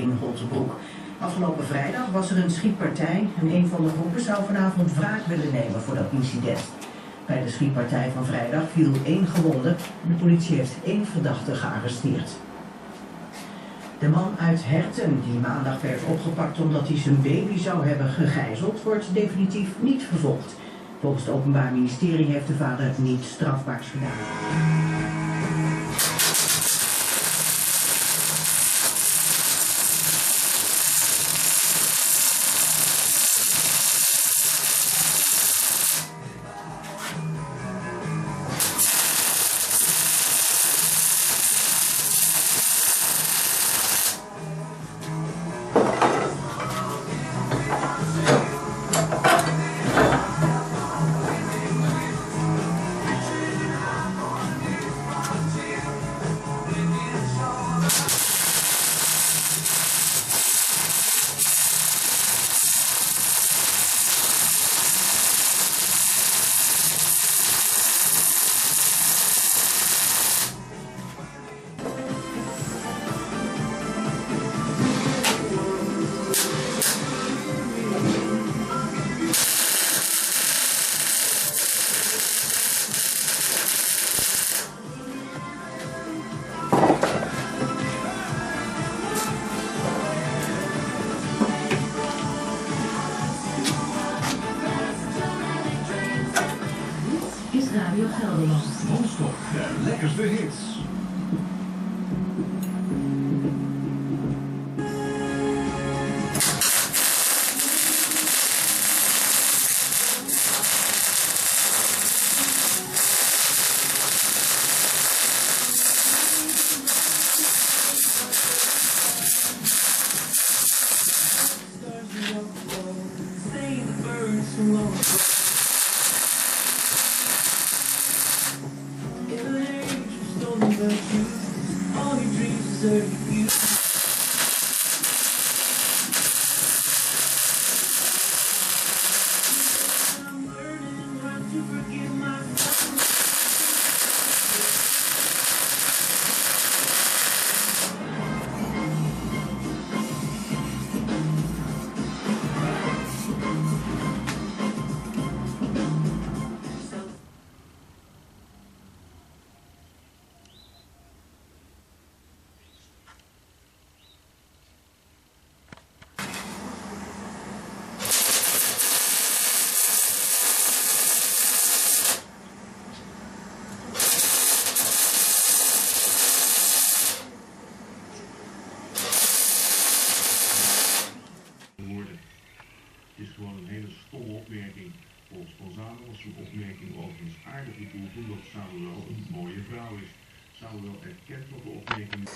in Holtebroek. Afgelopen vrijdag was er een schietpartij en een van de groepen zou vanavond wraak willen nemen voor dat incident. Bij de schietpartij van vrijdag viel 1 gewonde. De politie heeft 1 verdachte gearresteerd. De man uit Herten, die maandag werd opgepakt omdat hij zijn baby zou hebben gegijzeld, wordt definitief niet vervolgd. Volgens het Openbaar Ministerie heeft de vader niets strafbaars gedaan. Radio Gelderland. Non-stop, de lekkerste hits. All your dreams deserve you. I'm learning how to forgive myself. Het is gewoon een hele stomme opmerking. Volgens Gonzalo was zijn opmerking overigens aardig bedoeld omdat Samuel een mooie vrouw is. Samuel erkent dat de opmerking.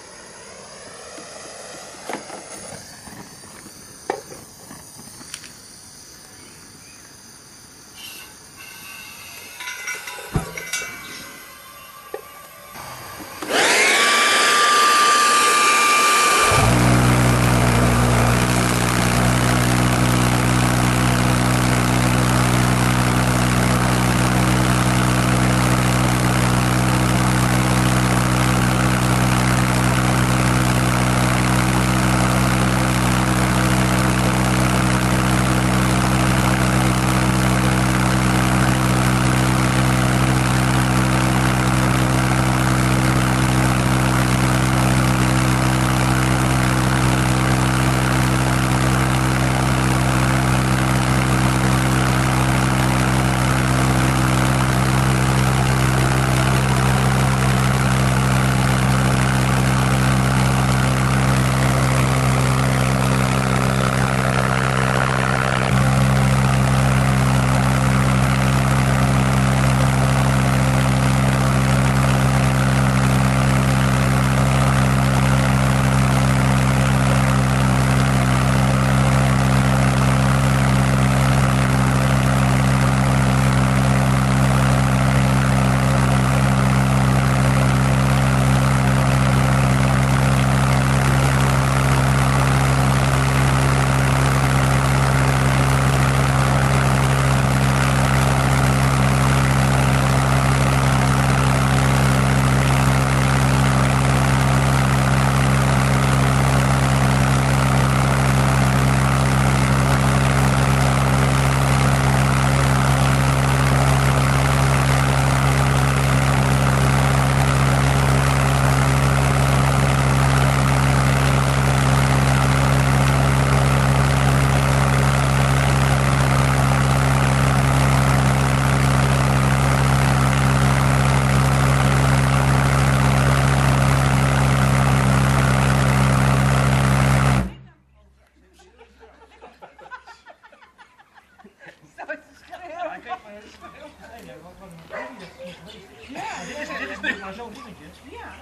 Ja,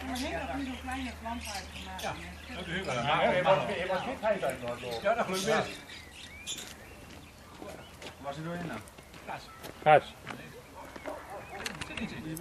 maar heeft dat nu zo'n kleine planthuis gemaakt? Ja. Dat is Je was niet heet uit Noord-Loop. Ja, dat gelukt best. Was er doorheen nou? Gas.